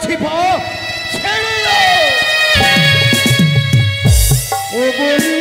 বলছি পা ছেড়ে দাও। ও বলি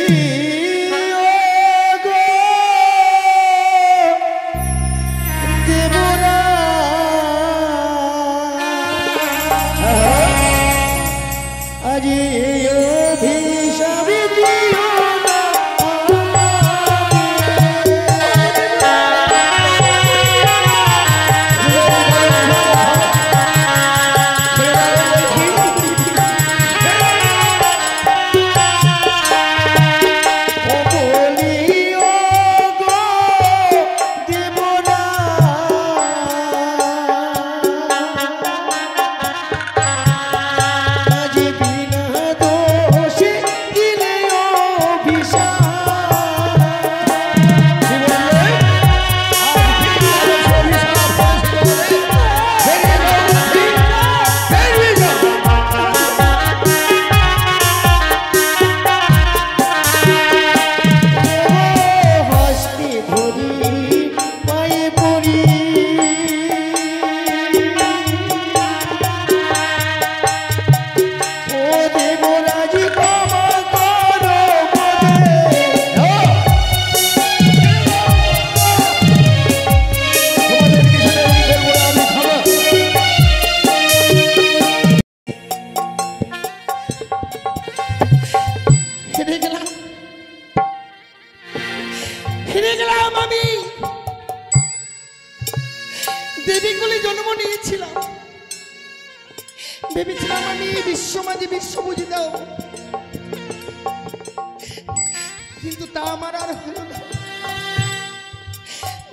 ভেবেছিলাম আমি বিশ্বমাঝি বিশ্বপূজিত হব, কিন্তু তা আমার আর হলো না।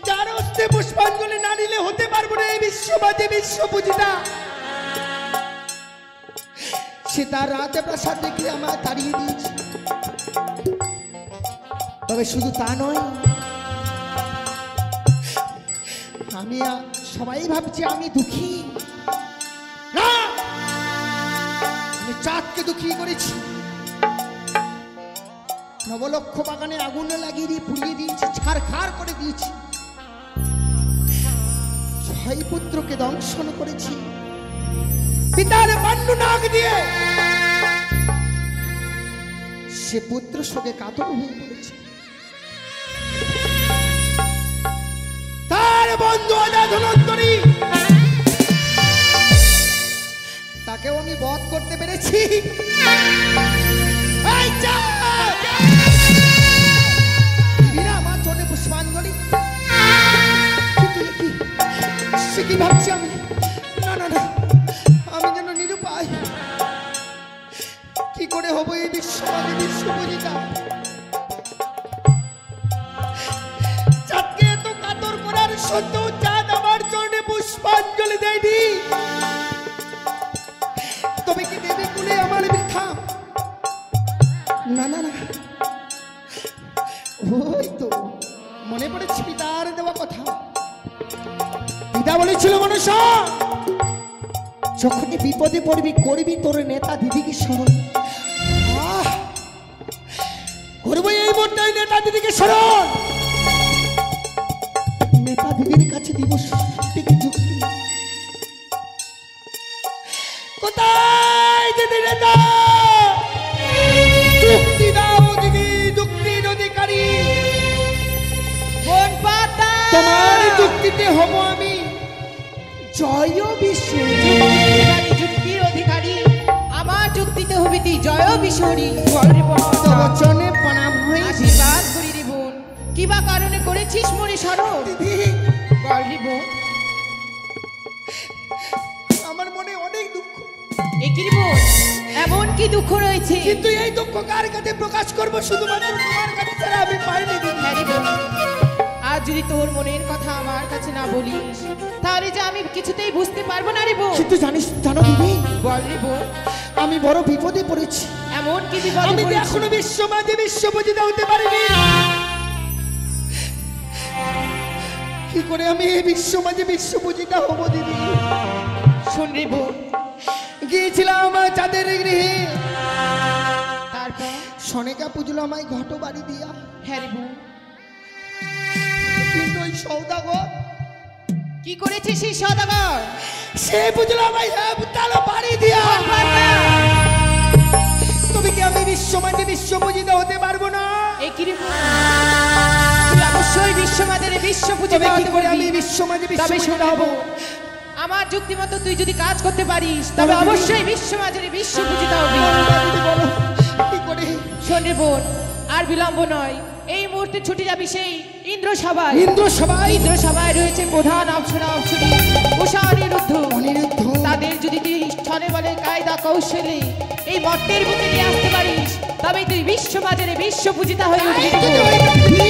যার হস্তে পুষ্পাঞ্জলি না নিলে হতে পারবো না এই বিশ্বমাঝি বিশ্বপূজিতা, সে তার রাতে প্রাসাদ দেখে আমায় তাড়িয়ে দিয়েছে। তবে শুধু তা নয়, আমি সবাই ভাবছি আমি দুঃখী না, আমি চাঁদকে দুঃখী করেছি। নবলক্ষ বাগানে আগুন লাগিয়ে দিয়ে পুড়িয়ে দিয়েছি, ছারখার করে দিয়েছি। 6 পুত্রকে দংশন করেছি, পিতার পাণ্ডু নাগ দিয়ে। সে পুত্র শোকে কাতর হয়ে পড়েছে। তার বন্ধু অজাধনন্তরী, তাকেও আমি বধ করতে পেরেছি। আমার চোখে পুষ্পাঞ্জলি, কিন্তু সে কি ভাবছি আমি? না না না, আমি যেন নিরুপায়। কি করে হবো এই বিশ্বমাঝি বিশ্বপূজিতা? চাঁদকে এত কাতর করার সত্ত্বেও চাঁদ আমার চরণে পুষ্পাঞ্জলি দেয়নি। তবে কি দেবী কুলে আমার বৃথা? না না না, ওই তো মনে পড়েছে পিতার দেওয়া কথা। পিতা বলেছিল, মনুষ্য যখনই বিপদে পড়বি করবি তোর নেতা দিদিকে স্মরণ। করবো এই মুহূর্তে নেতা দিদিকে স্মরণ। নেতা দিদির কাছে দিব সত্যিকে যুক্তি। কোথায় দিদি নেতা? যুক্তি দাও দিদি, যুক্তির অধিকারী। তোমার যুক্তিতে হব আমি জয় বিশ্ব। যুক্তির অধিকারী আমার যুক্তিতে হবি তুই জয় বিশ্বরী। বচনে প্রণাম হই, আশীর্বাদ করি রে বোন। কিবা কারণে করেছিস মনে স্মরণ? দিদি বল রে বোন। আমার মনে অনেক দুঃখ। একই বোন, এমন কি দুঃখ রয়েছে? কিন্তু এই দুঃখ কার কাছে প্রকাশ করবো? শুধুমাত্র তোমার কাছে ছাড়া আমি পাইনি দিদি। হ্যাঁ রে বোন, আজ যদি তোর মনের কথা আমার কাছে না বলিস তাহলে যে আমি কিছুতেই বুঝতে পারবো না রে বোন। কিন্তু জানো দিদি, বল রে বোন, আমি বড় বিপদে পড়েছি। এমন কি বিপদে আমি পড়েছিস? এখনো বিশ্বমাঝি বিশ্বপূজিতা হতে পারিনি। কি করে আমি এই বিশ্বমাঝি বিশ্বপূজিতা হব দিদি? শোন রে বোন, গিয়েছিলাম চাঁদের গৃহে, তারপর সনেকা পুজলো আমায় ঘট বাড়ি দিয়া। হ্যাঁ রে বোন, কিন্তু ওই সৌদাগর কি করেছে সেই সদাগর? সে বুঝলো আমায় তালো বাড়ি বিশ্ব তবে পূজিতা কি হতে করে আমি পারবি। বিশ্ব মাঝে তবে বিশ্ব শোনো, হব? আমার যুক্তি মতো তুই যদি কাজ করতে পারিস তবে তবে অবশ্যই বিশ্ব মাঝারে বিশ্ব পূজিতা হবি। যদি বলো কি করে? শোন রে বোন, আর বিলম্ব নয়, এই মুহূর্তে ছুটে যাবি সেই ইন্দ্র সভায়। ইন্দ্র সবাই ইন্দ্র সভায় রয়েছে প্রধান অপ্সরা অপ্সরী উষা অনিরুদ্ধ। অনিরুদ্ধ তাদের যদি তুই ছলে বলে কায়দা কৌশলে এই মর্তের বুকে নিয়ে আসতে পারিস তবে তুই বিশ্ব বাজারে বিশ্ব পূজিতা হয়ে উঠবি। যদি ওই পৃথিবী,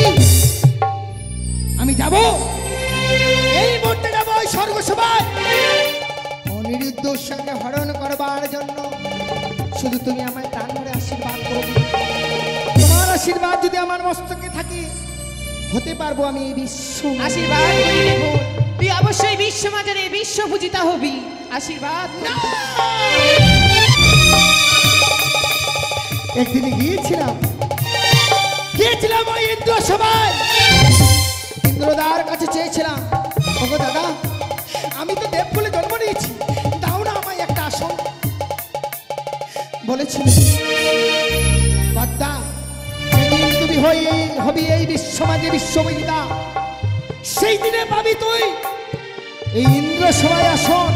আমি যাব এই মুহূর্তে যাব ওই স্বর্গ সভায় অনিরুদ্ধর সঙ্গে হরণ করবার জন্য। শুধু তুমি আমায় প্রাণ ভরে আশীর্বাদ করবে। তোমার আশীর্বাদ যদি আমার মস্তকে থাকে হতে পারবো আমি এই বিশ্ব আশীর্বাদ করি রে বোন, তুই অবশ্যই বিশ্ব বাজারে বিশ্ব পূজিতা হবি। আশীর্বাদ করি। একদিনে গিয়েছিলাম ওই ইন্দ্র সভায়। ইন্দ্রদার কাছে চেয়েছিলাম, ওগো দাদা আমি তো দেব বলে জন্ম নিয়েছি, দাও না আমায় একটা আসন। বলেছিল বাদ্দা যেদিন তুমি হবি এই বিশ্ব মাঝে বিশ্ববিদ্যা, সেই দিনে পাবি তুই এই ইন্দ্র সভায় আসন।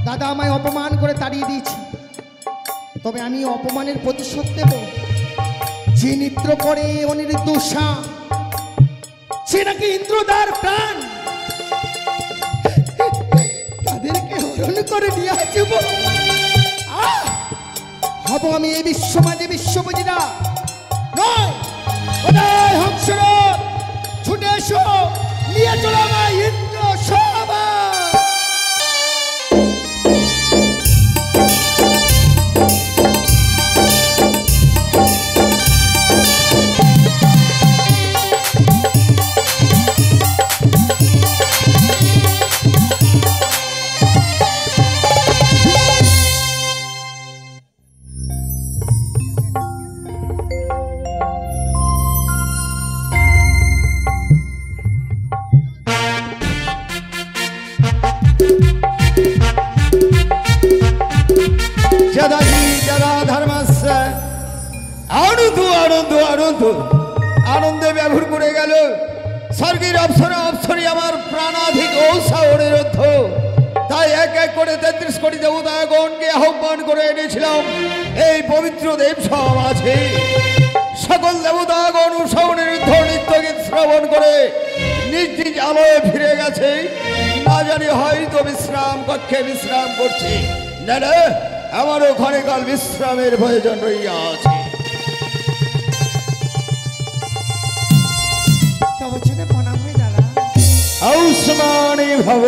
দাদা আমায় অপমান করে তাড়িয়ে দিয়েছি, তবে আমি অপমানের প্রতিশোধ দেব। যে নৃত্য করে অনিরুদ্ধ উষা, সে নাকি ইন্দ্রদার প্রাণ, তাদেরকে হরণ করে নিয়ে আসব। হব আমি এই বিশ্ব মাঝে বিশ্বপূজিতা নয়। ওটাই হংসরথ, ছুটে এসো, নিয়ে চলো আমায় ইন্দ্র সভা। আনন্দে ব্যাভুর করে গেল স্বর্গের অপ্সরা অপ্সরী আমার প্রাণাধিক ঔষা অনিরুদ্ধ। তাই এক এক করে 33 কোটি দেবতাগণকে আহ্বান করে এনেছিলাম এই পবিত্র দেব সমাজে। সকল দেবতাগণ উষা অনিরুদ্ধ নিত্যগীত শ্রবণ করে নিজ নিজ আলোয় ফিরে গেছে। না জানি হয়তো বিশ্রাম কক্ষে বিশ্রাম করছে। না না, আমারও ক্ষণকাল বিশ্রামের প্রয়োজন রইয়া আছে। আউসমানে ভাব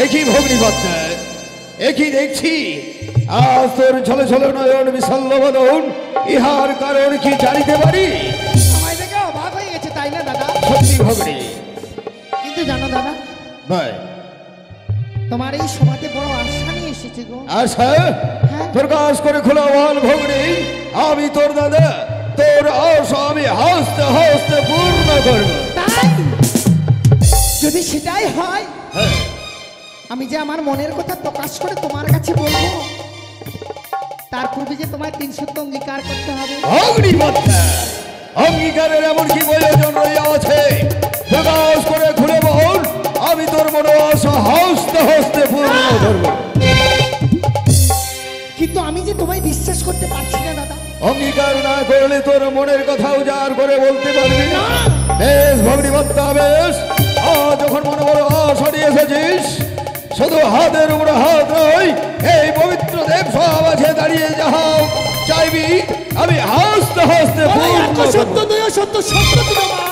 একই ভগ্নিপত্তা, একই দেখছি আজ তোর ঝলে ঝলে নয়ন বিশাল্য বদন, ইহার কারণ কি জানিতে পারি? আমায় দেখে অবাক হয়ে গেছে তাই না দাদা? সত্যি ভগ্নি। কিন্তু জানো দাদা, ভাই তোমার এই সভাতে বড় আশা নিয়ে এসেছে গো। আশা? হ্যাঁ। তোর কাজ করে খোলা বল ভগ্নি, আমি তোর দাদা, তোর আশা আমি হাসতে হাসতে পূর্ণ করব। তাই যদি সেটাই হয়, হ্যাঁ, আমি যে আমার মনের কথা প্রকাশ করে তোমার কাছে বলবো, তার পূর্বে যে তোমায় 3 সূত্র অঙ্গীকার করতে হবে। অগ্নিপত্তা অঙ্গীকারের এমন কি প্রয়োজন রইয়া আছে? প্রকাশ করে খুলে বল, আমি তোর মনে আশা হাসতে হাসতে পূর্ণ করব। কিন্তু আমি যে তোমায় বিশ্বাস করতে পারছি না দাদা। অঙ্গীকার না করলে তোর মনের কথা উজাড় করে বলতে পারবি না। বেশ ভগ্নিপত্তা, বেশ। যখন মনে বড় আশা নিয়ে এসেছিস, শুধু হাতের উপরে হাত নয়, এই পবিত্র দেব সমাজে দাঁড়িয়ে যাহা চাইবি আমি হাসতে হাসতে পূর্ণ সত্য করব। দুই সত্য সত্য তিনবার,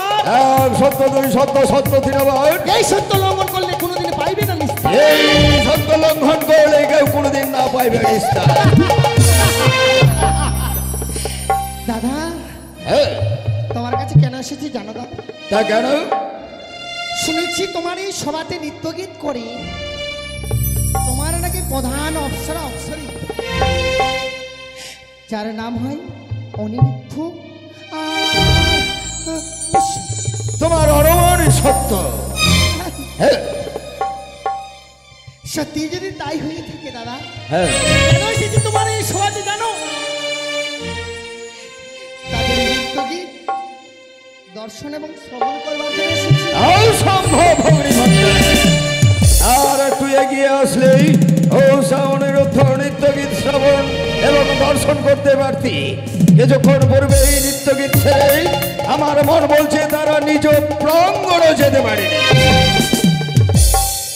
এক সত্য দুই সত্য সত্য তিনবার। এই সত্য লঙ্ঘন করলে কোনোদিন পাইবে না নিস্তার। এই সত্য লঙ্ঘন করলে কেউ কোনোদিন না পাইবে নিস্তার। দাদা হ্যাঁ, তোমার কাছে কেন এসেছি জানো দাদা? তা কেন? শুনেছি তোমার এই সভাতে নৃত্য গীত করে তোমার নাকি প্রধান অপ্সরা অপ্সরী, যার নাম হয় অনিরুদ্ধ। তোমার অরমান সত্য। হ্যাঁ সত্যি যদি তাই হয়ে থাকে দাদা, হ্যাঁ, কেন এসেছি তোমার এই সভাতে জানো? তাদের নৃত্য গীত দর্শন এবং শ্রবণ করবার জন্য এসেছি। অসম্ভব অগ্নিভদ্রা। আর একটু এগিয়ে আসলেই ঔষা অনিরুদ্ধ নৃত্য গীত শ্রবণ এবং দর্শন করতে পারতি। কিছুক্ষণ পূর্বে এই নৃত্য গীত ছেড়ে আমার মন বলছে তারা নিজ প্রাঙ্গণে যেতে পারে।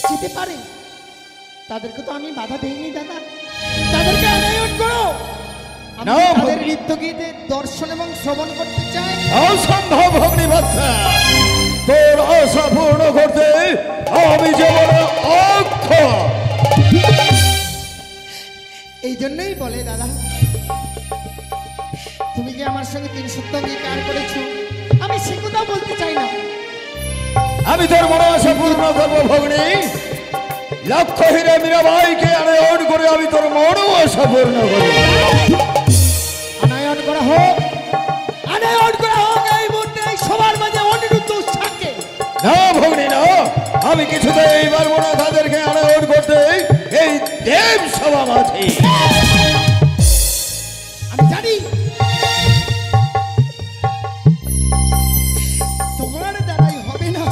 যেতে পারে, তাদেরকে তো আমি বাধা দেইনি দাদা, তাদেরকে আনায়ন করো। আমি না, তাদের নৃত্য গীতে দর্শন এবং শ্রবণ করতে চাই। অসম্ভব অগ্নিভদ্রা। তোর আশা পূর্ণ করতে আমি যেমন অক্ষ। এই জন্যই বলে দাদা, তুমি যে আমার সঙ্গে 3 সপ্তাহ অঙ্গীকার করেছো, আমি সে কথা বলতে চাই না। আমি তোর মনে আশা পূর্ণ করবো ভগ্নী। লক্ষ হিরে মীরাবাইকে আনয়ন করে আমি তোর মনে আশা পূর্ণ করবো। আনায়ন করা হোক, আনায়ন করা হোক এই মুহূর্তে এই সবার মাঝে অনিরুদ্ধ উৎসাহকে। না ভগ্নী না, আমি কিছুতে এইবার মনে তাদেরকে আনয়ন করতে এই দেব সভা মাঝে। আমি জানি তোমার দ্বারাই হবে না,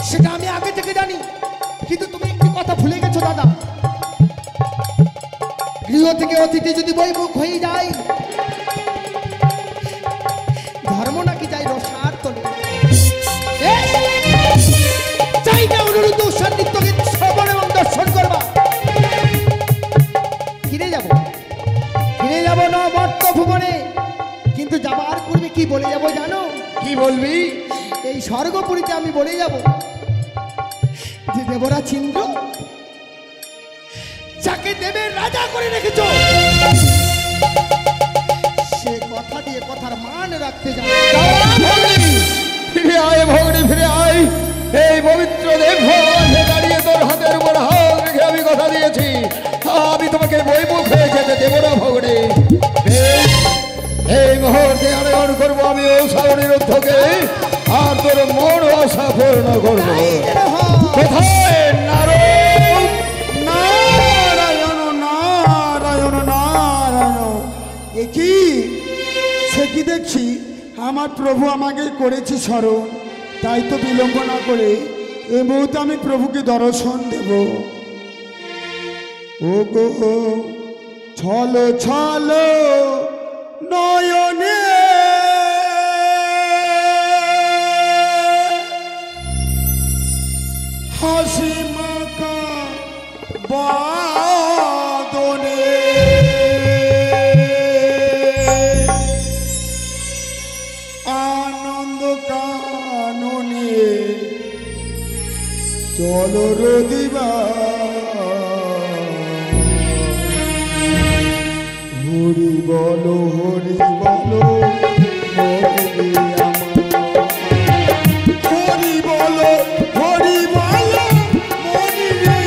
সেটা আমি আগে থেকে জানি। কিন্তু তুমি একটি কথা ভুলে গেছো দাদা, গৃহ থেকে অতিথি যদি বৈমুখ হয়ে যায়, ধর্ম নাকি যাই রসার তোলে। চাই না অনুরোধ উৎসাহিত শ্রবণ এবং দর্শন করবা। ফিরে যাব না মর্ত ভুবনে, কিন্তু যাবার পূর্বে কি বলে যাব জানো? কি বলবি? এই স্বর্গপুরীতে আমি বলে যাব যে দেবরাজ ইন্দ্র যাকে দেবের রাজা করে রেখেছ, সে কথা দিয়ে কথার মান রাখতে যাবে। ফিরে আয় ভগ্নী, ফিরে আয়। এই পবিত্র দেব ভবনে দাঁড়িয়ে তোর হাতের উপর হাত রেখে আমি কথা দিয়েছি, আমি তোমাকে বৈমুখ হয়ে যেতে দেব না ভগ্নী। এই মুহূর্তে আনয়ন করবো আমি ঔষা অনিরুদ্ধকে, আর তোর মন আশা পূর্ণ করবো। কোথায় নারায়ণ নারায়ণ নারায়ণ নারায়ণ। এ কি, সে কি দেখছি আমার প্রভু আমাকে করেছি স্মরণ, তাই তো বিলম্ব না করে এই মুহূর্তে আমি প্রভুকে দর্শন দেব। ও গো ছলো ছলো নয়নে হাসি মাখা বাদনে আনন্দ কাননে চলো রদিবা হরি বলো হরি বলো হরি বলো হরি বলো মনি রে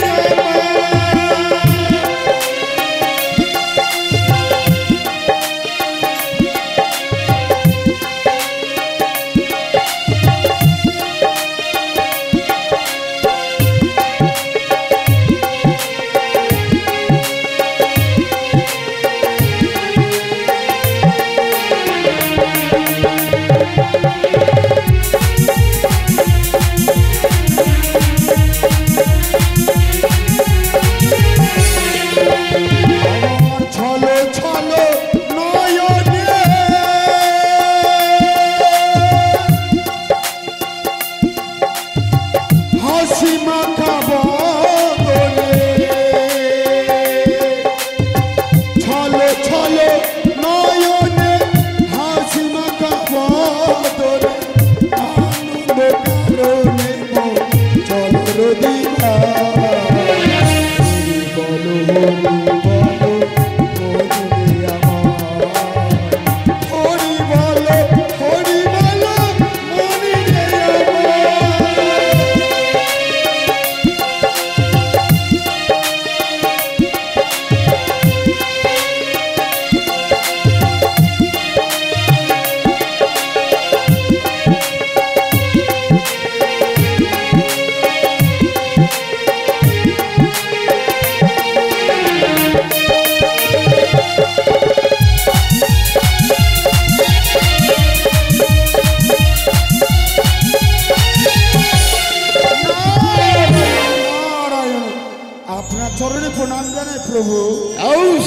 জানে প্রভু।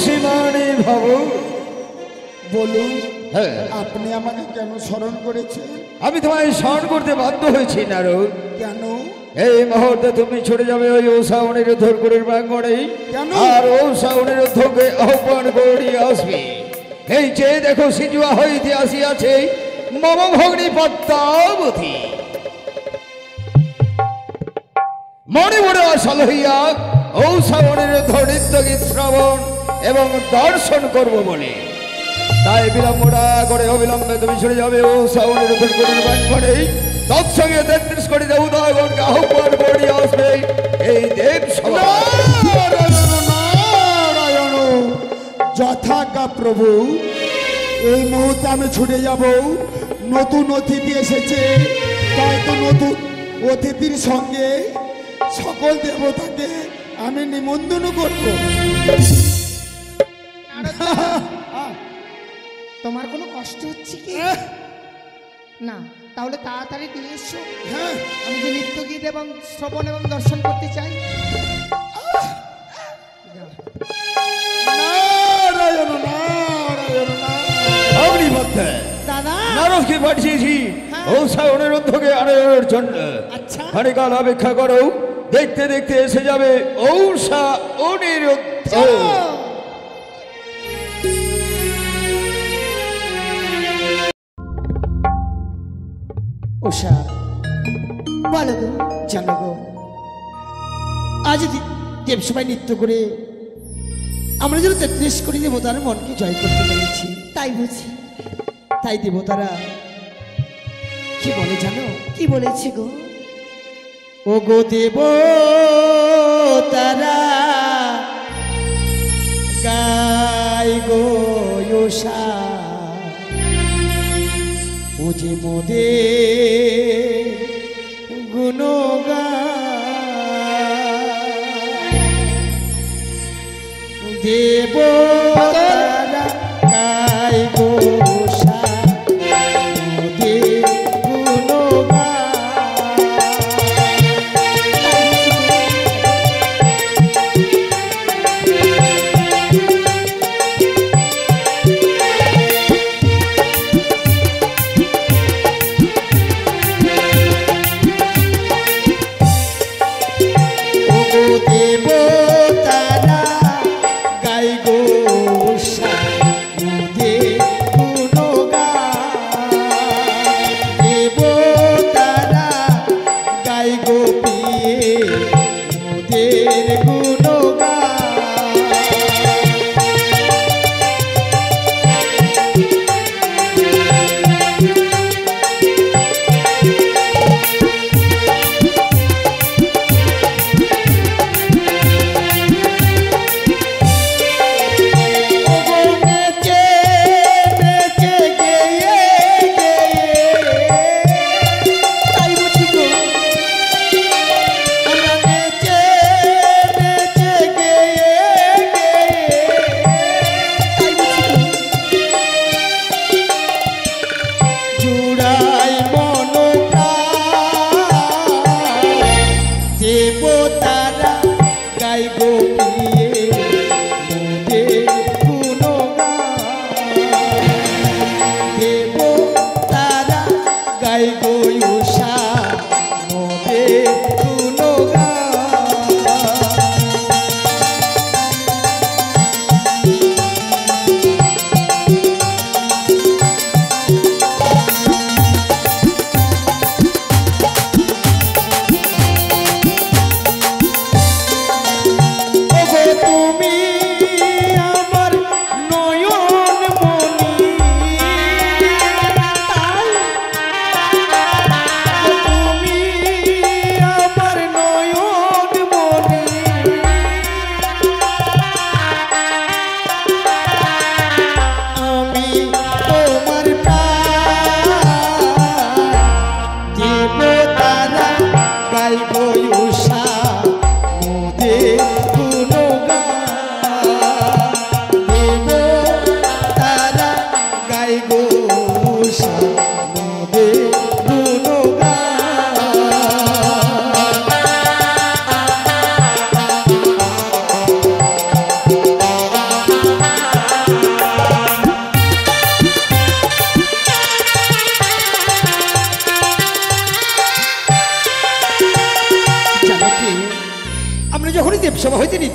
সীমানে ভাব। বলুন হ্যাঁ, আপনি আমাকে কেন স্মরণ করেছেন? আমি তোমায় স্মরণ করতে বাধ্য হয়েছি নারদ। কেন? এই মুহূর্তে তুমি ছুটে যাবে ওই ঔষা অনিরুদ্ধর গুরুর প্রাঙ্গণে, কেন? আর ঔষা অনিরুদ্ধকে আহ্বান করে আসবে। এই যে দেখো সিজুয়া হইতে আসিয়াছে মম ভগ্নী পদ্মাবতী। মনে মনে আশা লইয়া ঔষা অনিরুদ্ধ নৃত্য গীত শ্রবণ এবং দর্শন করব বলে, তাই বিলম্ব না করে অবিলম্বে তুমি ছুটে যাবে ঔষা অনিরুদ্ধর গুরুর প্রাঙ্গণে। তৎসঙ্গে 33 কোটি দেবতাগণকে আহ্বান করে আসবে এই দেব সভা। নারায়ণ যথাজ্ঞা প্রভু। এই মুহূর্তে আমি ছুটে যাব। নতুন অতিথি এসেছে, তাই তো নতুন অতিথির সঙ্গে সকল দেবতাকে আমি নিমন্ত্রণ করব। তোমার কোনো কষ্ট হচ্ছে কি? না, তাহলে তাড়াতাড়ি দিয়ে এসো। হ্যাঁ, আমি যে নৃত্য গীত এবং শ্রবণ এবং দর্শন করতে চাই। নারায়ণ নারায়ণ নারায়ণ। আপনি বলতে দাদা, নারদকে পাঠিয়েছি হ্যাঁ। ঔষা অনিরুদ্ধকে আনার জন্য। আচ্ছা। খানিকাল অপেক্ষা করো, দেখতে দেখতে এসে যাবে ঔষা অনিরুদ্ধ। উষা, বলো গো, জানো গো, আজ দেবসভায় নৃত্য করে আমরা যেন 33 কোটি দেবতার মনকে জয় করতে পেরেছি। তাই বুঝি, তাই দেবতারা কি বলে জানো? কি বলেছে গো? ও গো দেব তারা গাই গো উষা, ও যে মোদে গুণগান দেব তারা গাই গো উষা, মোদে গুণগান। দেব তারা গাই গো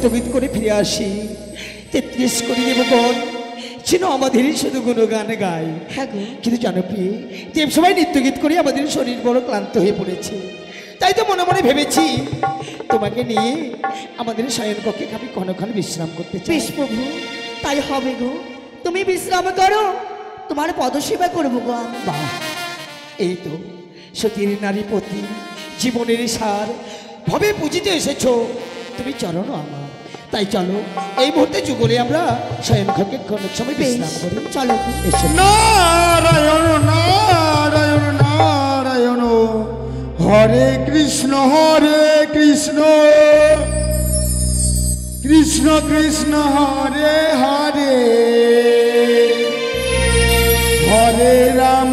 নিত্যগীত করে ফিরে আসি 33 কোটি দেবগণ যেন আমাদেরই শুধু গুণগান গায়। হ্যাঁ গো। কিন্তু জনপ্রিয় দেব সবাই নিত্যগীত করে আমাদের শরীর বড় ক্লান্ত হয়ে পড়েছে, তাই তো মনে মনে ভেবেছি তোমাকে নিয়ে আমাদের শয়ন কক্ষে আমি ক্ষণক্ষণ বিশ্রাম করতে চাই। বেশ প্রভু, তাই হবে গো। তুমি বিশ্রাম করো, তোমার পদসেবা করবো গো আমি। বাহ, এই তো সতীর নারীপতি জীবনের সার ভবে পুজিতে এসেছো তুমি চরণ আমার। তাই চলো এই মুহূর্তে যুগলে আমরা শয়ন কক্ষে ক্ষণক সময় বিশ্রাম করি। চলো গো। এসো। নারায়ণ নারায়ণ নারায়ণ, হরে কৃষ্ণ কৃষ্ণ কৃষ্ণ হরে হরে, হরে রাম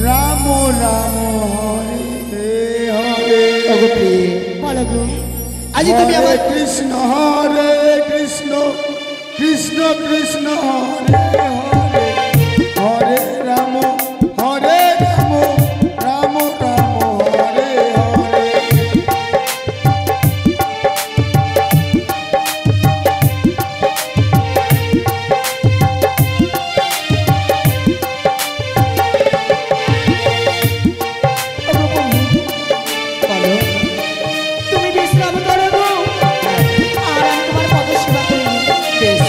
রাম রাম হরে হরে। ওগো প্রিয়ে, বলো গো। আজ তুমি হরে আমার কৃষ্ণ কৃষ্ণ কৃষ্ণ হরে হরে, হরে রাম রাম রাম হরে হরে। বলো। তুমি বিশ্রাম করো গো, আর আমি তোমার পদসেবা করবো। বেশ,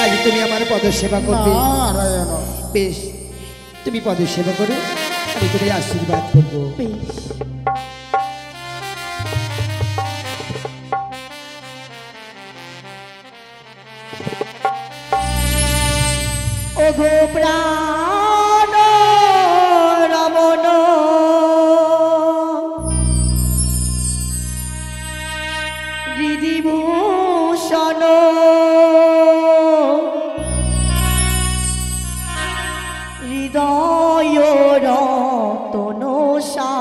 আজ তুমি আমার পদসেবা করবে। নারায়ণ বেশ, তুমি পদসেবা করো, আমি তোমায় আশীর্বাদ করবো। বেশ। ওগো প্রাণ রমণ, হৃদিভূষণ, হৃদয় রতন সা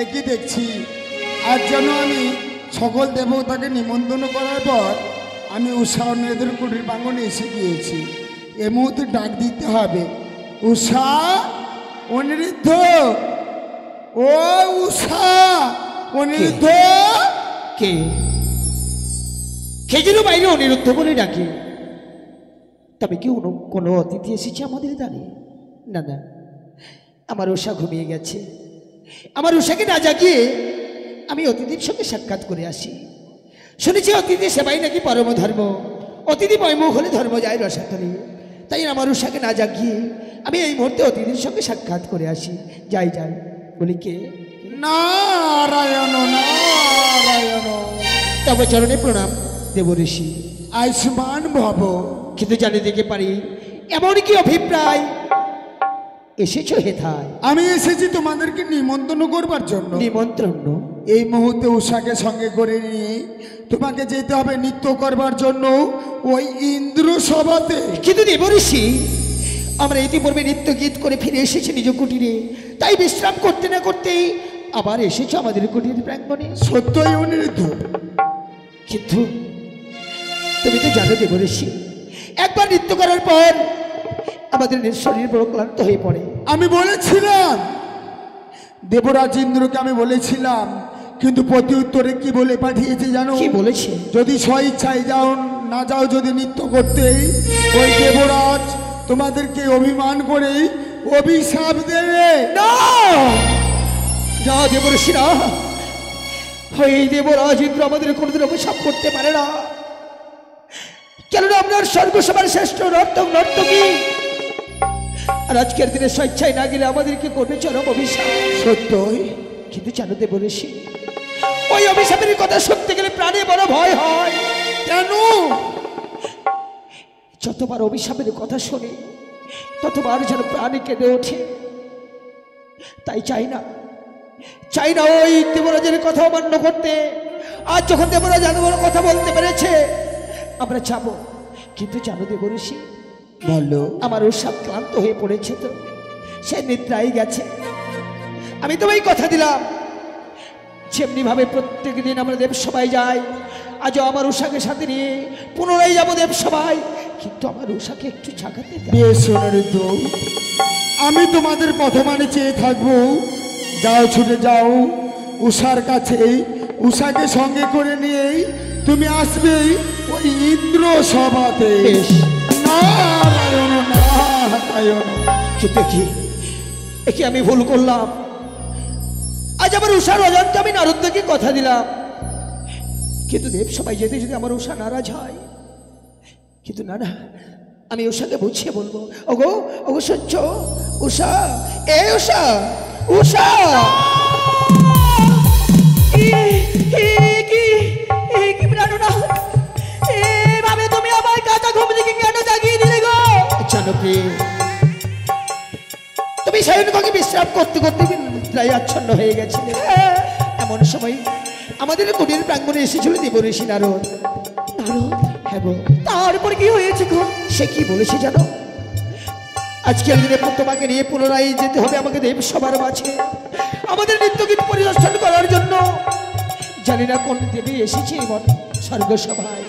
এ কি দেখছি, আজ যেন আমি সকল দেবতাকে নিমন্ত্রণ করার পর আমি উষা অন্যদের কুটির প্রাঙ্গণে এসে গিয়েছি। এ মুহূর্তে ডাক দিতে হবে, উষা অনিরুদ্ধ, ও উষা অনিরুদ্ধ। কে কে যেন বাইরে অনিরুদ্ধ বলে ডাকে। তবে কি কোনো অতিথি এসেছে আমাদের দ্বারে? না না, আমার উষা ঘুমিয়ে গেছে। আমার উষাকে না জাগিয়ে আমি অতিথির সঙ্গে সাক্ষাৎ করে আসি। শুনেছি অতিথি সেবাই নাকি পরম ধর্ম, অতিথি বৈমুখ হলে ধর্ম যায় রসাতলে। তাই আমার উষাকে না জাগিয়ে আমি এই মুহূর্তে অতিথির সঙ্গে সাক্ষাৎ করে আসি। যাই যাই। বলি কে? নারায়ণ নারায়ণ। তবে চরণে প্রণাম দেব ঋষি। আয়ুষ্মান ভব। কিন্তু জানি দেখে পারি এমন কি অভিপ্রায় এসেছো হেথায়? আমি এসেছি তোমাদেরকে নিমন্ত্রণ করবার জন্য। নিমন্ত্রণ? এই মুহূর্তে উষাকে সঙ্গে করে নিয়ে তোমাকে যেতে হবে নৃত্য করবার জন্য ওই ইন্দ্র সভাতে। কিন্তু দেব ঋষি, আমরা ইতিপূর্বে নৃত্য গীত করে ফিরে এসেছি নিজ কুটিরে, তাই বিশ্রাম করতে না করতেই আবার এসেছো আমাদের কুটির প্রাঙ্গণে। সত্যই অনিরুদ্ধ। কিন্তু তুমি তো জানো দেব ঋষি, একবার নৃত্য করার পর আমাদের শরীর বড় ক্লান্ত হয়ে পড়ে। আমি বলেছিলাম দেবরাজ ইন্দ্রকে, আমি বলেছিলাম, কিন্তু প্রতি উত্তরে কি বলে পাঠিয়েছে জানো? কি বলেছে? যদি স্বইচ্ছায় যাও না যাও যদি নৃত্য করতে, ওই দেবরাজ তোমাদেরকে অভিমান করে অভিশাপ দেবে। না না দেব ঋষি না, ওই দেবরাজ ইন্দ্র আমাদের কোনোদিন অভিশাপ করতে পারে না। কেননা আপনার স্বর্গসভার শ্রেষ্ঠ নর্তক নর্তকী, আর আজকের দিনে স্বেচ্ছায় না গেলে আমাদেরকে করবে চরম অভিশাপ। সত্যই। কিন্তু জানো দেব ঋষি, ওই অভিশাপের কথা শুনতে গেলে প্রাণে বড় ভয় হয়। কেন? যতবার অভিশাপের কথা শুনি ততবার যেন প্রাণে কেঁদে ওঠে। তাই চাই না ওই দেবরাজের কথা অমান্য করতে। আজ যখন দেবরাজ এত বড় কথা বলতে পেরেছে, আমরা যাবো। কিন্তু জানো দেব ঋষি, বলো। আমার উষা ক্লান্ত হয়ে পড়েছে, তো সে নিদ্রায় গেছে। আমি তোমায় কথা দিলাম, যেমনি ভাবে প্রত্যেক দিন আমরা দেবসভায় যাই, আজও আমার উষাকে সাথে নিয়ে পুনরায় যাবো দেবসভায়। কিন্তু আমার উষাকে একটু জাগাতে দাও। বেশ অনিরুদ্ধ, আমি তোমাদের পথমানে চেয়ে থাকবো। যাও, ছুটে যাও উষার কাছে, উষাকে সঙ্গে করে নিয়েই তুমি আসবেই ওই ইন্দ্র সভাতে। বেশ। নারায়ণ নারায়ণ। কিন্তু কি আমি ভুল করলাম? আজ আমার উষার অজান্তে আমি নারদকে কথা দিলাম, কিন্তু দেব সবাই যেতে যদি আমার উষা নারাজ হয়। কিন্তু না, আমি উষাকে বুঝিয়ে বলবো, ওগো ওগো সহ্য উষা, এ উষা, উষা। এভাবে তুমি আমার কাঁচা ঘুম থেকে কেন জাগিয়ে দিলে গো? জানো প্রিয়, তুমি সায়নকে বিশ্রাম করতে করতে প্রায় আচ্ছন্ন হয়ে গেছিলে। এমন সময় আমাদের কুটির প্রাঙ্গণে এসেছিল দেব ঋষি নারদ। হ্যাঁ গো। তারপর কি হয়েছে গো? সে কি বলেছে জানো? আজকের দিনে তোমাকে নিয়ে পুনরায় যেতে হবে আমাকে দেব সবার মাঝে আমাদের নৃত্যগীত পরিদর্শন করার জন্য। জানি না কোন দেবী এসেছে এমন স্বর্গসভায়।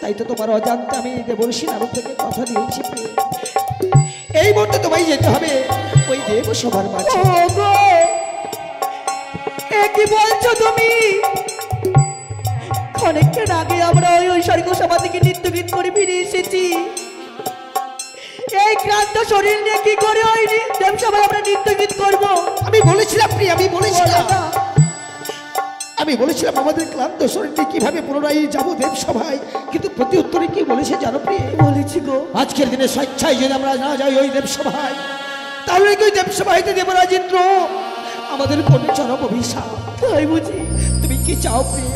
তাই তো তোমার অজান্তে আমি দেবর্ষি নারদ থেকে কথা দিয়েছি, এই মুহূর্তে তোমায় যেতে হবে ওই দেব সবার মাঝে। কি বলছো তুমি? অনেকক্ষণ আগে আমরা ওই স্বর্গসভা থেকে নৃত্য গীত করে ফিরে এসেছি। এই ক্লান্ত শরীর নিয়ে কি করে ওই দেবসভায় আমরা নৃত্য গীত করবো? আমি বলেছিলাম আমাদের ক্লান্ত শরীর নিয়ে কিভাবে পুনরায় যাবো দেবসভায়, কিন্তু প্রতি উত্তরে কি বলেছে জানো প্রিয়? বলেছি গো, আজকের দিনে স্বেচ্ছায় যদি আমরা না যাই ওই দেবসভায়, তাহলে কি ওই দেবসভাইতে দেবরাজ ইন্দ্র আমাদের করবে চরম অভিশাপ। তাই বুঝি? তুমি কি চাও প্রিয়?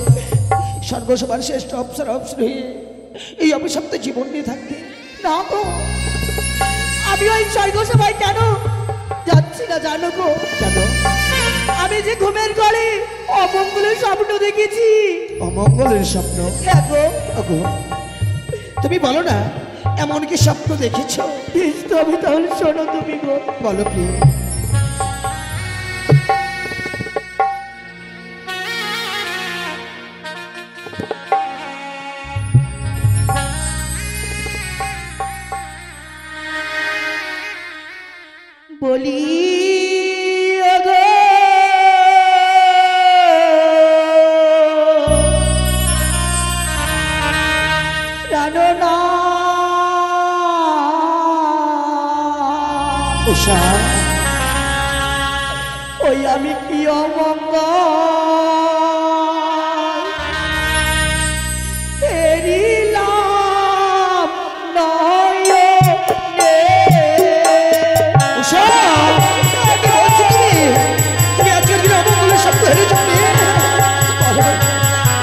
স্বর্গসভার শ্রেষ্ঠ অপ্সর হয়ে এই অভিশপ্ত জীবন নিয়ে থাকতে? না গো, আমি ওই স্বর্গসভায় কেন যাচ্ছি না জানো গো? জানো, আমি যে ঘুমের ঘরে অমঙ্গলের স্বপ্ন দেখেছি। অমঙ্গলের স্বপ্ন? হ্যাঁ গো। তুমি বলো না এমন কি স্বপ্ন দেখেছো? তবে তাহলে শোনো তুমি গো। বলো প্রিয়। বলি ওগো প্রাণনা উষা ওই আমি কি অমঙ্গল ফেরিলাম নয়নে। উষা কি বলছো তুমি? তুমি আজকের দিনে অমঙ্গলের শব্দ হেরেছ প্রিয়ে?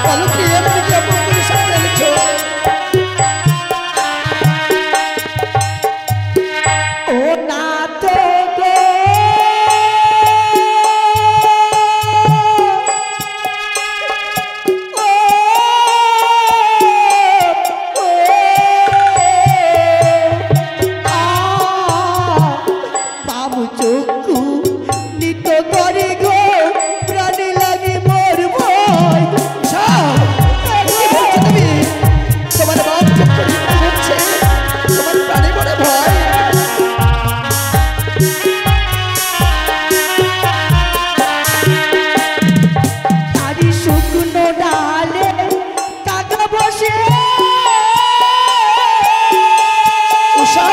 বলো প্রিয়ে, তুমি কি অমঙ্গলের শব্দ হেরেছ? ও না তো গো বাবু চক্ষু নিত করে গো প্রাণে লাগে মোর ভয়। উষা, কি বলছো তুমি? তোমার বাপ চক্ষু নিতে হচ্ছে, তোমার প্রাণে বড় ভয়। আরি শুকনো ডালে কাকা বসে উষা,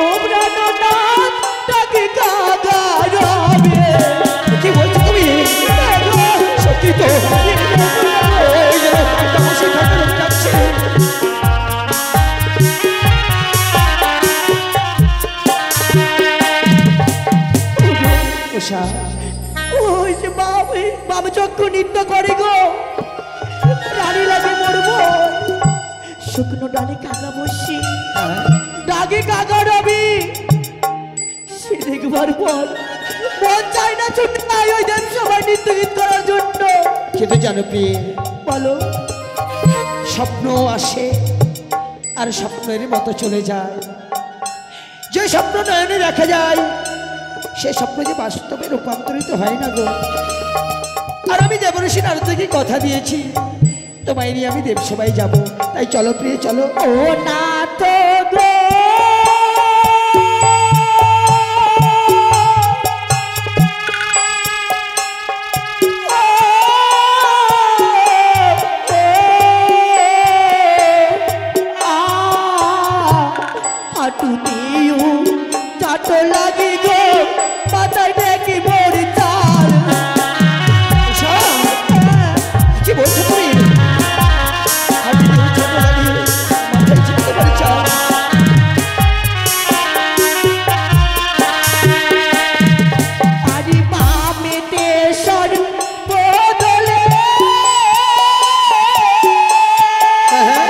ও প্রাণনাথ তাকে কাকা রবে। কি বলছো তুমি? সত্যি তো ওই যে কাকা বসে ঠাকুর যাচ্ছে। উষা, ওই যে বাবু চক্ষু নৃত্য করে গো প্রাণী লাগে মরবো। শুকনো ডালে কাকা বসি ডাকে কাকা রবি। সে দেখবার পর মন চায় না ছুটে নাই ওই দেব সবাই নৃত্য গীত করার জন্য। কিন্তু জানো প্রিয়ে, বলো স্বপ্ন আসে আর স্বপ্নের মতো চলে যায়। যে স্বপ্ন নয়নে দেখা যায় সে স্বপ্ন যে বাস্তবে রূপান্তরিত হয় না গো। আর আমি দেবঋষি নারদকে কথা দিয়েছি তোমায় নিয়ে আমি দেবসভায় যাব। তাই চলো প্রিয়ে, চলো। ও না তো গো হাঁটু দিও চাটো লাগে গো মাথায় ডেকে মরি চাল। উষা, কি বলছো তুমি? আর যদি ওই ছোট লাগে মাথায় চিনতে পারি চাও। আরি বামেতে সর বদলে হ্যাঁ,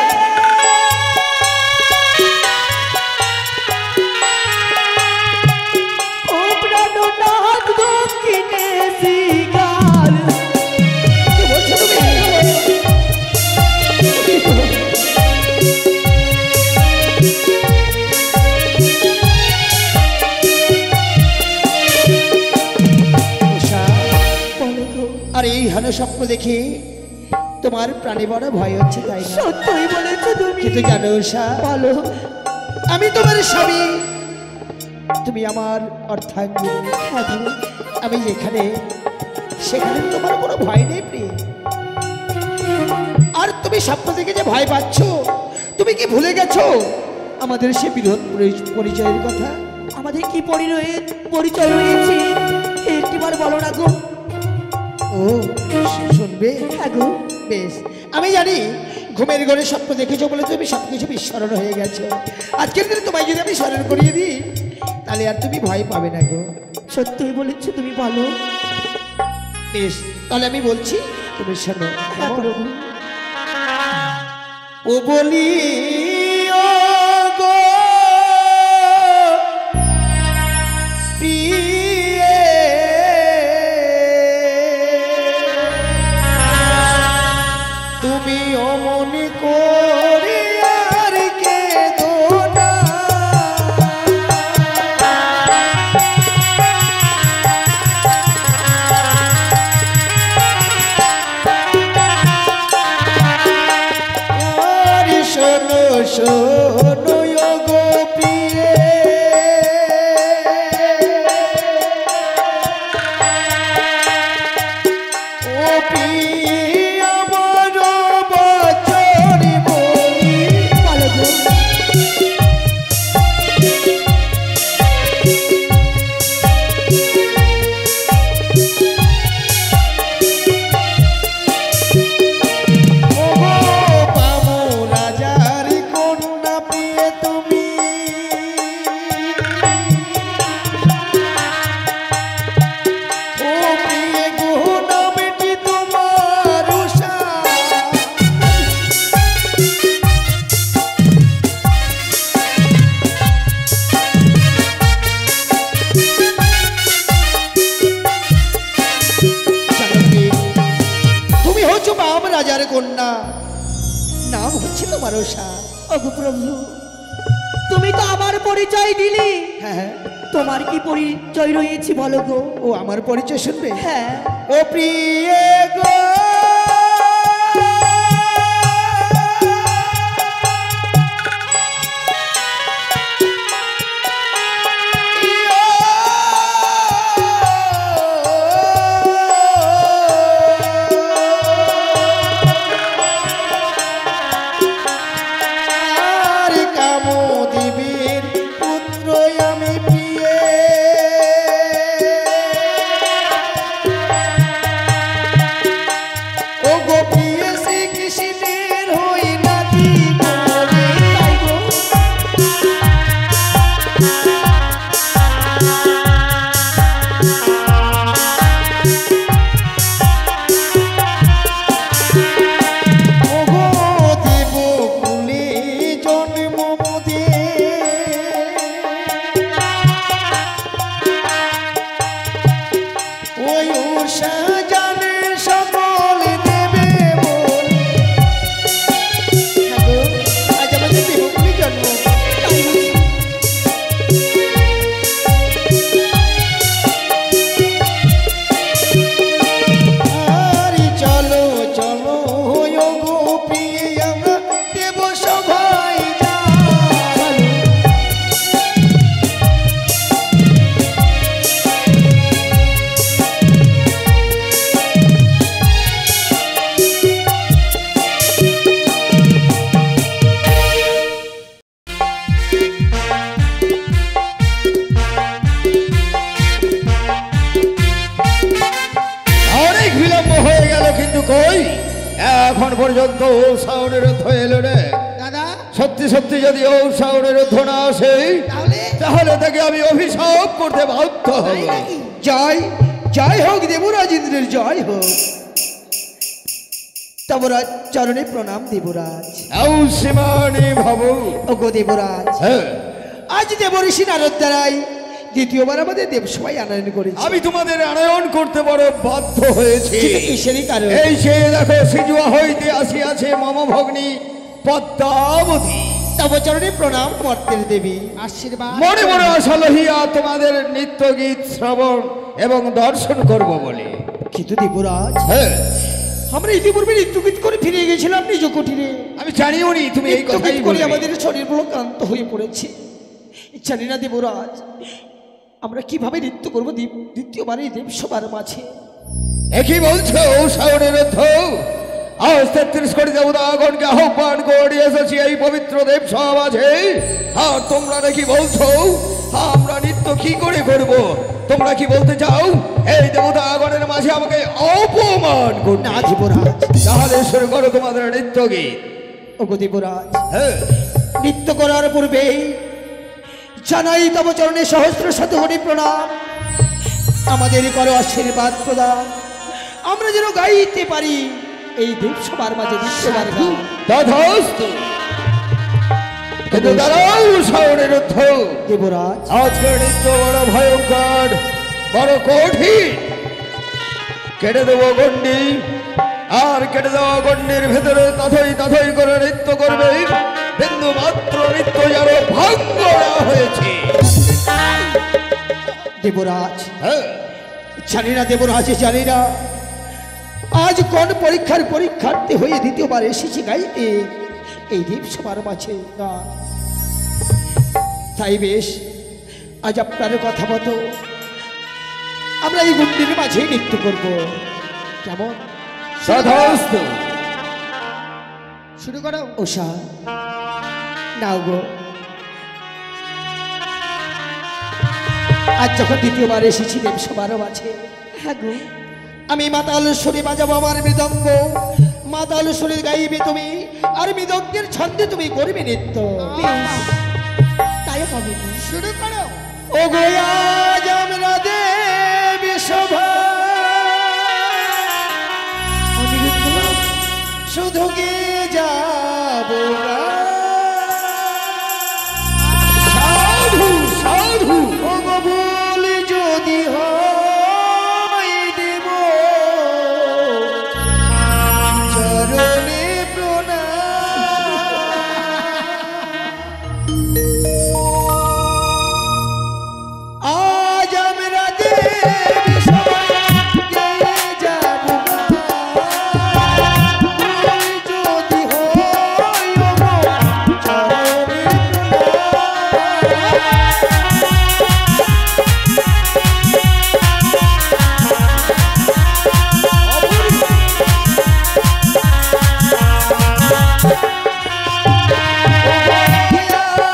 ও প্রাণনাথ দক্ষিণে শিকার। কি বলছো তুমি? উষা, বলো গো আর এই হেন স্বপ্ন দেখে তোমার প্রাণে বড় ভয় হচ্ছে, তাই না? সত্যই বলেছো তুমি। কিন্তু জানো উষা, বলো আমি তোমার স্বামী, তুমি আমার অর্থাঙ্গিনী। আমি যেখানে সেখানে তোমার কোনো ভয় নেই প্রিয়। আর তুমি স্বপ্ন দেখে যে ভয় পাচ্ছ, তুমি কি ভুলে গেছো আমাদের সে বৃহৎ পরিচয়ের কথা? আমাদের কি পরিচয় রয়েছে একটিবার বলো না গো। ও শুনবে? হ্যাঁ গো বেশ, আমি জানি ঘুমের ঘরে স্বপ্ন দেখেছো বলে তুমি সবকিছু বিস্মরণ হয়ে গেছো। আজকের দিনে তোমায় যদি আমি স্মরণ করিয়ে দিই তাহলে আর তুমি ভয় পাবে না গো। সত্যই বলেছো তুমি, বলো। বেশ, তাহলে আমি বলছি, তুমি শোনো। হ্যাঁ প্রভু। ও বলি ও গো প্রিয়ে, তুমি অমন করে আর কেঁদো না। আর শোনো শোনো গো প্রিয়ে ও প্রিয় আমার বচন বলি বলো গো রাজার কন্যা প্রিয়ে তুমি ও প্রিয়ে গো নামটি তোমার উষা তুমি হচ্ছ বাম রাজার কন্যা নাম হচ্ছে তোমার উষা ওগো প্রভু তুমি তো আমার পরিচয় দিলি হ্যাঁ তোমার কি পরিচয় রয়েছে বলো গো ও আমার পরিচয় শুনবে হ্যাঁ ও প্রিয়ে গো আর কামদেবীর পুত্র আমি প্রিয়ে ও গো প্রিয়ে শ্রীকৃষ্ণের হই নাতি মোরে তাই গো ও গো দেব কুলে জন্ম মোদে ওই উষা জানে সকল দেবে বলে হ্যাঁ গো, আজ আমাদের দেবকুলি জন্ম তাই বুঝি। আর চলো চলো ও গো প্রিয়ে আমরা দেব সভায় যাই অনেক বিলম্ব হয়ে গেল কিন্তু কই এখন পর্যন্ত ঔষধের রথ এলো রে দাদা সত্যি সত্যি যদি ঔষধের রথ না আসে তাহলে তাহলে তাকে আমি অভিশাপ করতে বাধ্য হব তাই নাকি? জয় জয় হোক দেবরাজ ইন্দ্রের জয় হোক তবরাজ চরণে প্রণাম দেবরাজ সীমানি ভাবু ওগো দেবরাজ হ্যাঁ আজ দেবঋষি নারদ দ্বারাই দ্বিতীয়বার আমাদের দেবসভায় আনয়ন করেছি আমি তোমাদের আনয়ন করতে বড় বাধ্য হয়েছি কিন্তু কিসেরই কারণ এই সে দেখো সিজুয়া হইতে আসিয়াছে মম ভগ্নী পদ্মাবতী তব চরণে প্রণাম মর্তের দেবী আশীর্বাদ মনে মনে আশা লহিয়া তোমাদের নৃত্য গীত শ্রবণ এবং দর্শন করব বলে কিন্তু দেবরাজ হ্যাঁ আমরা ইতিপূর্বে নৃত্যগীত করে ফিরে গেছিলাম নিজ কুটিরে আমি জানিও নি তুমি এই কথাই নৃত্যগীত করে বলবে। আমাদের শরীর বড় ক্লান্ত হয়ে পড়েছে জানি না দেবরাজ আমরা কিভাবে নৃত্য করবো দ্বিতীয়বার এই দেবসভার মাঝে একই বলছো ঔষধের অর্থ আজ 33 কোটি দেবতাগণকে আহ্বান করে এসেছি এই পবিত্র দেব সমাজে আর তোমরা নাকি বলছো আমরা নৃত্য কি করে করব তোমরা কি বলতে চাও এই দেবতাগণের মাঝে আমাকে অপমান করতে না দেবরাজ তাহলে শুরু করো তোমাদের নৃত্য গীত ওগো দেবরাজ হ্যাঁ নৃত্য করার পূর্বে জানাই তব চরণে সহস্র শতকোটি প্রণাম আমাদের করো আশীর্বাদ প্রদান আমরা যেন গাইতে পারি এই দেবসভার মাঝে দৃশ্যবার গান তথাস্তু কিন্তু দাঁড়াও শাওনের অর্থ দেবরাজ আজকের নৃত্য বড় ভয়ঙ্কর বড় কঠিন কেটে দেবো গন্ডি আর কেটে দেওয়া গন্ডির ভেতরে তথই করে নৃত্য করবে বিন্দু মাত্র নৃত্য যেন ভঙ্গ না হয়েছে দেবরাজ হ্যাঁ জানি না দেবরাজ জানি না আজ কোন পরীক্ষার পরীক্ষার্থী হয়ে দ্বিতীয়বার এসেছি গাইতে এই দ্বীপ সবার মাঝে গান। তাই বেশ, আজ আপনার কথা মতো আমরা এই গুন্ডির মাঝে নৃত্য করব। কেমন? তথাস্তু। শুরু করো। উষা, নাও গো। আজ যখন দ্বিতীয়বার এসেছি দেব সবার মাঝে, হ্যাঁ গো, আমি মাতাল সুরে বাজাবো আমার মৃদঙ্গ, মাতাল সুরে গাইবে তুমি, আর মৃদঙ্গের ছন্দে তুমি করবে নৃত্য। তাই হবে গো। শুরু করো। ও গো আজ আমরা দেবী সভা, শুধু গিয়ে যাবো না। সাধু সাধু ও গো ভুল যদি হয় দেব চরণে প্রণাম। আজ আমরা দেবী সভা গিয়ে যাবো না, যদি হয় ও গো চরণে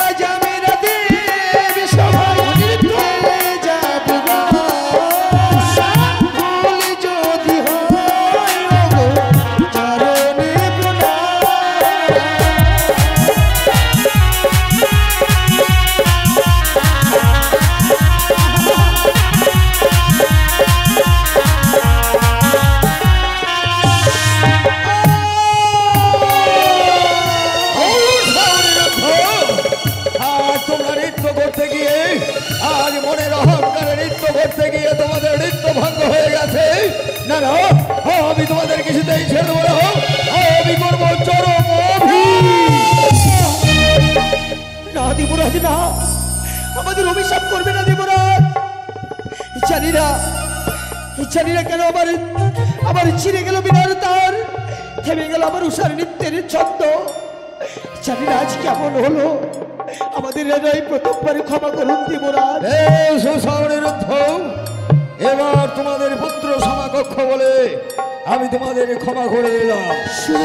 আজ আমরা দেবী সভায় গিয়ে যাবো না, ভুল যদি হয় ও গো চরণে আর তোমরা নৃত্য করতে গিয়ে, আজ মনের অহংকারে নৃত্য করতে গিয়ে তোমাদের নৃত্য ভঙ্গ হয়ে গেছে। না না, আমি তোমাদের কিছুতেই ছেড়ে দেবো না। আমি করবো চরম না দেবরাজ, না, আমাদের অভিশাপ করবে না দেবরাজ। জানি না কেন আবার ছিঁড়ে গেল বিনার তার, থেমে গেল আমার উষার নৃত্যের ছন্দ। জানি না আজ কেমন হলো, আমাদের হৃদয় প্রথমবারে ক্ষমা করুন দেবরাজ। এবার তোমাদের পুত্র সমাকক্ষ বলে আমি তোমাদের ক্ষমা করে দিলাম।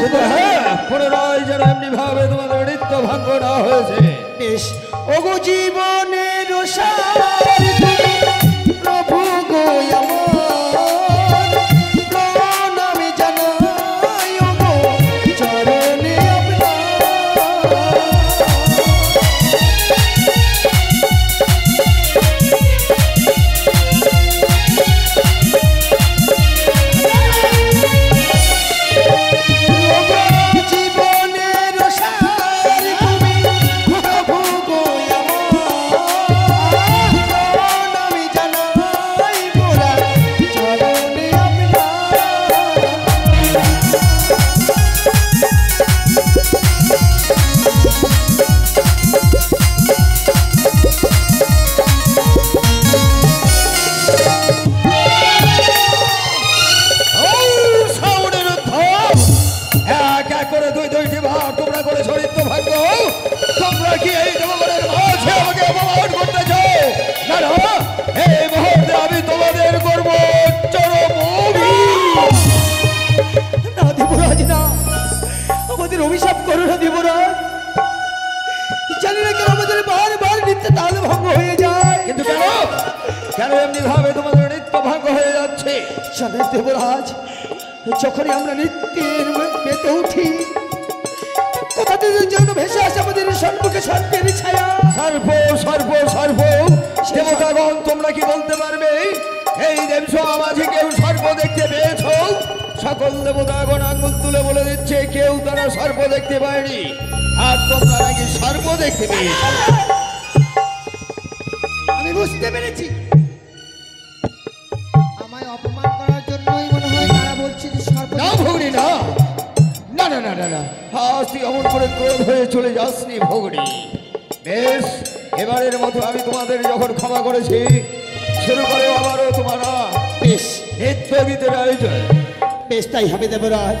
কিন্তু হ্যাঁ, পুনরায় যেন এমনি ভাবে তোমাদের নৃত্য ভঙ্গ না হয়েছে। বেশ, ওগো জীবনের সার তুমি প্রভু গো আমার, প্রণাম জানাই ওগো চরণে আপনার। জীবনের সার তুমি প্রভু গো আমার, প্রণাম জানাই মোরা চরণে এক এক করে দুইটি ভাগ তোমরা করে চরিত্র ভাগ্য। তোমরা কি এই দেবগণের মাঝে আমাকে অপমান করতে চাও? না না, এই মুহূর্তে আমি তোমাদের করব চরম না দেবরাজ, না, আমাদের অভিশাপ করো না দেবরাজ। জানি না কেন আমাদের বারবার নৃত্য তাল ভঙ্গ হয়ে যায়। কিন্তু কেন কেন এমনি ভাবে তোমাদের নৃত্য ভঙ্গ হয়ে যাচ্ছে? জানেন দেবরাজ, যখনই আমরা নৃত্যের মেতে উঠি, কোথা থেকে যেন ভেসে আসে আমাদের সম্মুখে সর্পের ছায়া। সর্প সর্প সর্প দেবতাগণ, তোমরা কি বলতে পারবে এই দেবসভা মাঝে কেউ সর্প দেখতে পেয়েছো? সকল দেবতাগণ আঙ্গুল তুলে বলে দিচ্ছে কেউ তারা সর্প দেখতে পায়নি, আর তোমরা নাকি সর্প দেখতে পেয়েছো। আমি বুঝতে পেরেছি, আমায় অপমান করার জন্যই মনে হয় তারা বলছে যে সর্প। না ভৌরি, না না না না না না, আজ তুই অমন করে ক্রোধ হয়ে চলে যাসনি ভৌরি। বেশ, এবারের মতো আমি তোমাদের যখন ক্ষমা করেছি, শুরু করে আবারও তোমরা বেশ নৃত্য গীতের আয়োজন। বেশ, তাই হবে দেবরাজ।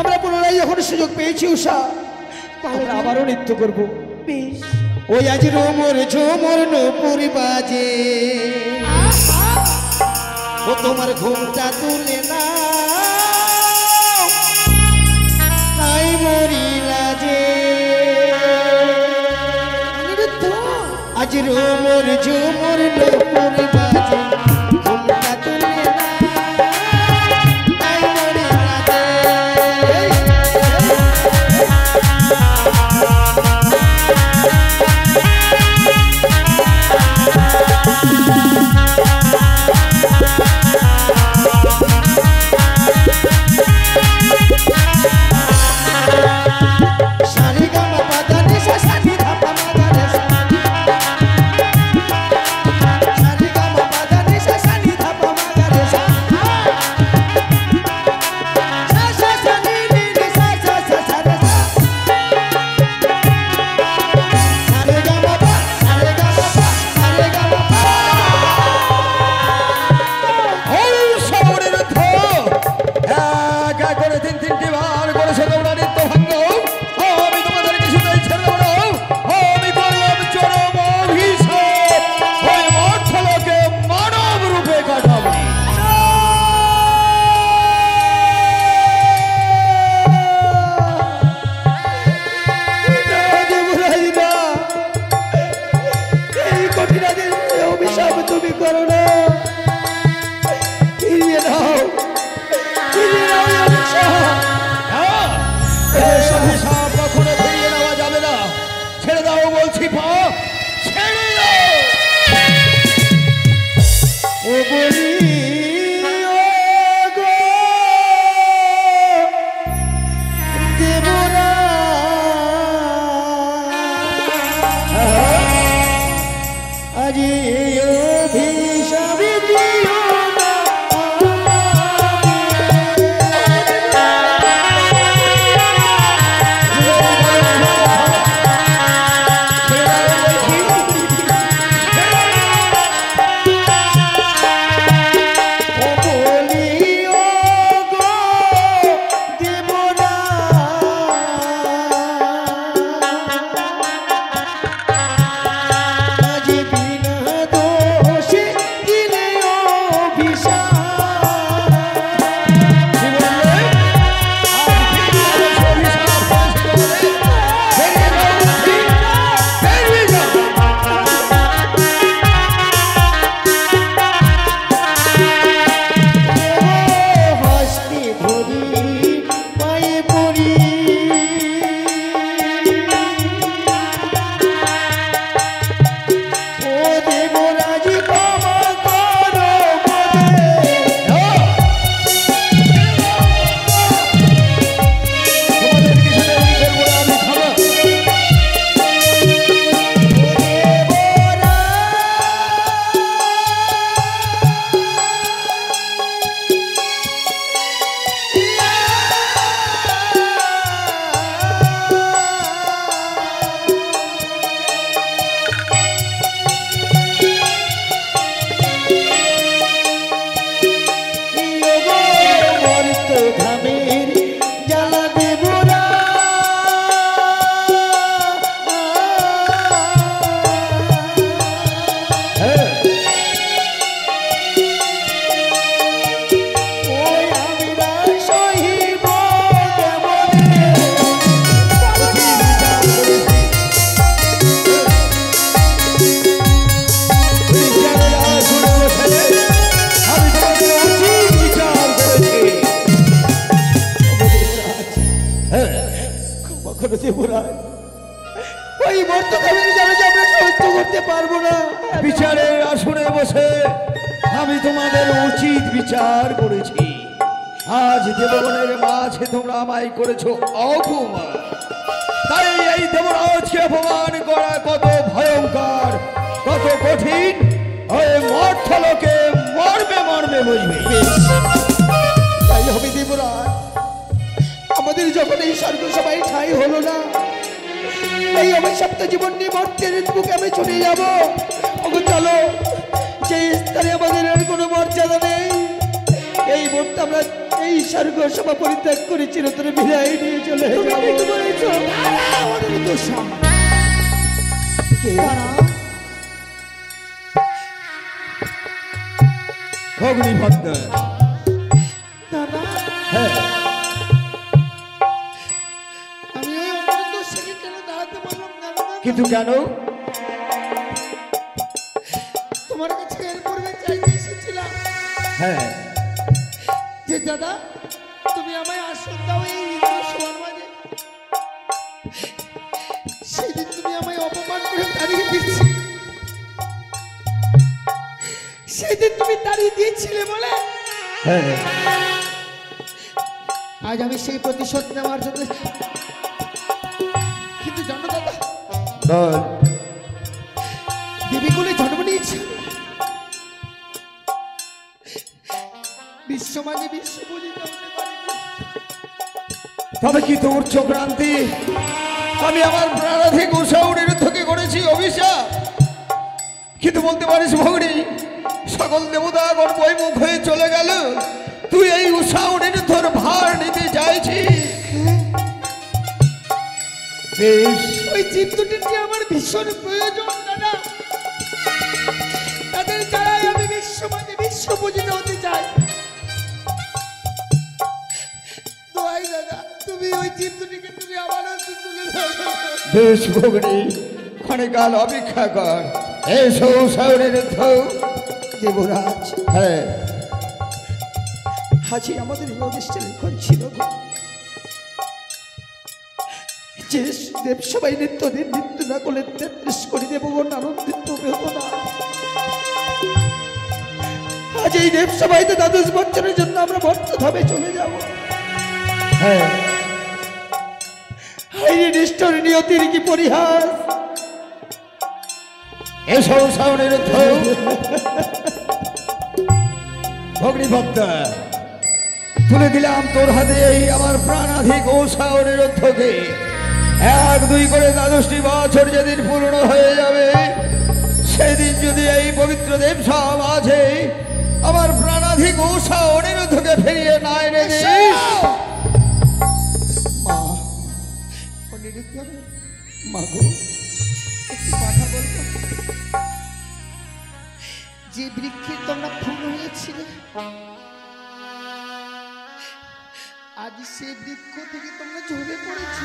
আমরা পুনরায় যখন সুযোগ পেয়েছি উষা, আমরা আবারও নৃত্য করব। বেশ। ওই আজ রোমর ঝোমর নপুর বাজে, ও তোমার ঘুমটা তুলে না নাই মরি লাজে। আজ রোমর ঝোমর নপুর বাজে, ঘুমটা তুলে না নাই মরি লাজে। তুমি করো না, ফিরিয়ে দাও, ফিরিয়ে দাও অভিশাপ কখনো ফিরিয়ে নেওয়া যাবে না। ছেড়ে দাও বলছি, পা ছেড়ে দাও। ও বলি দেবরা আজ অভিশাপ দিও না। ওই মর্তকামী জানে যে আমরা সহ্য করতে পারবো না। বিচারের আসনে বসে আমি তোমাদের উচিত বিচার করেছি। আজ দেবগণের মাঝে তোমরা আমায় করেছো অপমান, তাই এই দেবরাজকে অপমান করা কত ভয়ঙ্কর, কত কঠিন, ওই মর্ত্যলোকে মরবে মরবে বুঝবে। তাই হবে দেবরাজ, আমাদের যখন এই স্বর্গ সবাই ঠাঁই হলো না, এই অভিশপ্ত জীবন নিয়ে মর্তের বুকে আমি চলে যাব। ওগো চলো, যে স্তরে আমাদের আর কোনো মর্যাদা নেই, এই মুহূর্তে আমরা এই এই স্বর্গ সভা পরিত্যাগ করে চিরতরে বিদায় নিয়ে চলে তুমি যাবো। ঠিক বলেছো। দাঁড়াও, অনিরুদ্ধ। কে? দাঁড়াও। অগ্নিভদ্র। দাদা, হ্যাঁ, আমি ওই অনিরুদ্ধ সেকে কেন দাঁড়াতে বললাম জানো না? কিন্তু কেন? তোমার কাছে এর পূর্বে চাইতে এসেছিলাম হ্যাঁ, যে দাদা তুমি আমায় আসন দাও এই ইন্দ্র সভার মাঝে। সেদিন তুমি আমায় অপমান করে তাড়িয়ে দিয়েছি। সেদিন তুমি তাড়িয়ে দিয়েছিলে বলে হ্যাঁ, আজ আমি সেই প্রতিশোধ নেওয়ার জন্য। কিন্তু জানো দাদা, বল। দেবীকুলে জন্ম নিয়েছি, বিশ্বমাঝে বিশ্ব পূজিত হতে পারিনি। তবে কি তোর চক্রান্তি আমি আমার প্রাণাধিক উষা অনিরুদ্ধকে করেছি অভিশাপ? কিন্তু বলতে পারিস ভগ্নী, সকল দেবতাগণ বৈমুখ হয়ে চলে গেল, তুই এই উষা অনিরুদ্ধর ভার নিতে চাইছিস? বেশ, ওই জীব দুটির যে আমার ভীষণ প্রয়োজন দাদা, তাদের দ্বারাই আমি বিশ্বমাঝে বিশ্ব পূজিত হতে চাই। দোয়াই দাদা, তুমি ওই জীব দুটিকে তুমি আমার হাতে তুলে দাও। বেশ ভগ্নী, ক্ষণকাল অপেক্ষা কর। এসো উষা অনিরুদ্ধ। দেবরাজ, হ্যাঁ, আজই আমাদের এই অদৃষ্টের লিখন ছিল গো। যে দেব সবাই নিত্যদিন নৃত্য না করলে 33 কোটি দেবগণ আনন্দিত হতো না। আজ এই দেব সবাইতে 12 বছরের জন্য আমরা মর্তধামে চলে যাব। হ্যাঁ, এই নিষ্ঠুর নিয়তির কি পরিহাস! এসো উষা অনিরুদ্ধ। ভগ্নিভক্ত, তুলে দিলাম তোর হাতে এই আমার প্রাণাধিক উষা অনিরুদ্ধকে। 1-2 করে 12টি বছর যেদিন পূর্ণ হয়ে যাবে, সেদিন যদি এই পবিত্র দেবসভা মাঝে আমার প্রাণাধিক উষা অনিরুদ্ধকে ফিরিয়ে না এনে দিস, মা, অনিরুদ্ধ, মাগো, একটি কথা বলবো? যে বৃক্ষের তোমরা ফুল হয়েছিলে, আজ সে বৃক্ষ থেকে তোমরা ঝরে পড়েছে।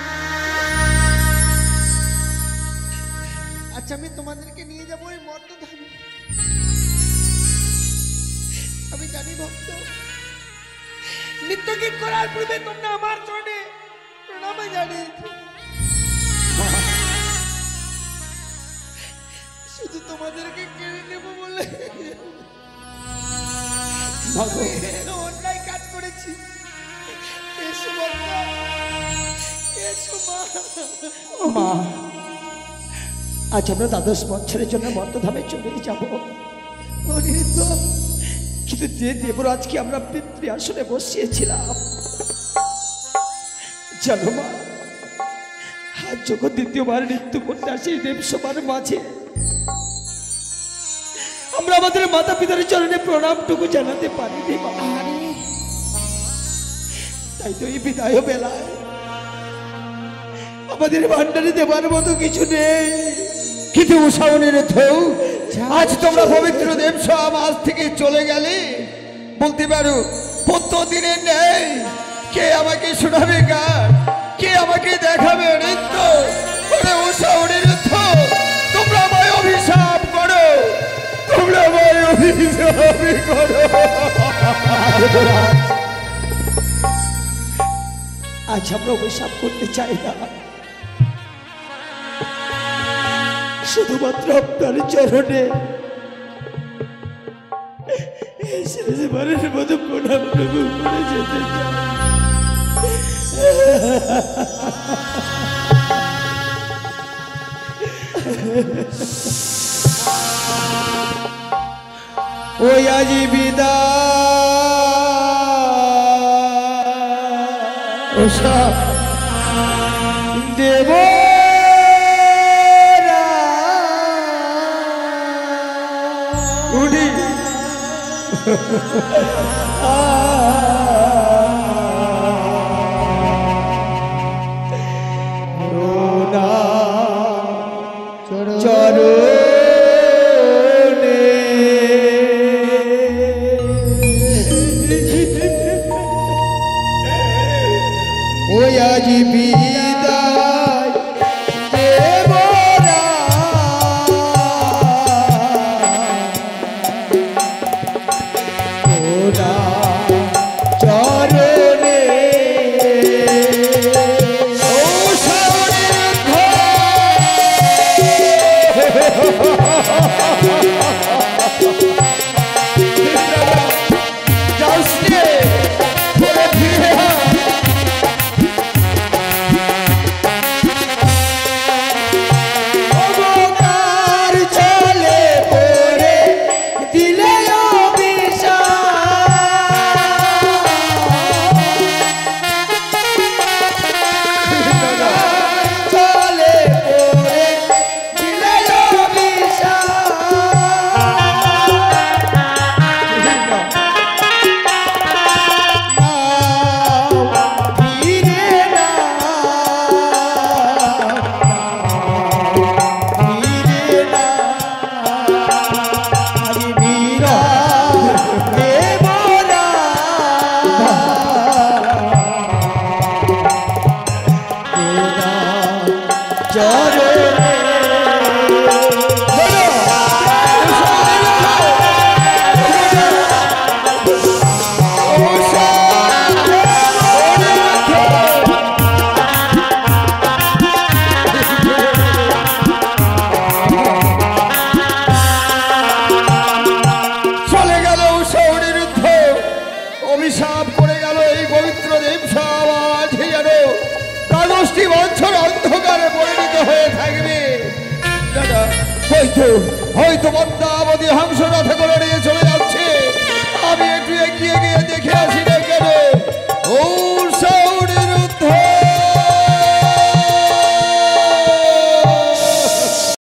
আচ্ছা, আমি তোমাদেরকে নিয়ে যাবো ওই মর্তধামে। আমি জানি ভক্ত, নৃত্য গীত করার পূর্বে তোমরা আমার চরণে প্রণামে জানিয়েছো। শুধু তোমাদেরকে কেড়ে নেবো বলে অন্যায় কাজ করেছি। এসো বাবা, এসো মা। ও মা, আজ আমরা 12 বছরের জন্য মর্তধামে চলে যাব। অনিরুদ্ধ, কিন্তু যে দেবরাজকে আমরা পিতৃ আসনে বসিয়েছিলাম, জানো মা, আজ যখন দ্বিতীয়বার নৃত্য করতে আসি দেবসভার মাঝে, আমরা আমাদের মাতা পিতার চরণে প্রণামটুকু জানাতে পারিনি মা। তাই তো এই বিদায় বেলায় আমাদের ভান্ডারে দেবার মতো কিছু নেই। কিন্তু উষা অনিরুদ্ধ, আজ তোমরা পবিত্র দেবসভা মাঝ থেকে চলে গেলে, বলতে পারো প্রত্যেকদিনের নেই কে আমাকে শোনাবে গান, কে আমাকে দেখাবে নৃত্য? ওরে উষা অনিরুদ্ধ, তোমরা আমায় অভিশাপ করো, তোমরা আমায় অভিশাপ করো। আজ আমরা অভিশাপ করতে চাই না, শুধুমাত্র আপনার চরণে শেষবারের মতো প্রণাম প্রভু করে যেতে চাই। ওই আজি বিদায় উষা দেব উনি আ চলে গেল উষা অনিরুদ্ধ, অভিশাপ করে গেল এই পবিত্র দেবসা আজ যেন 10টি বছর অন্ধকারে পরিণত হয়ে থাকবে। দাদা, হয়তো পদ্মাবতী হংস রথ করে নিয়ে চলে যাচ্ছে, আমি একটু এগিয়ে গিয়ে দেখে আসি।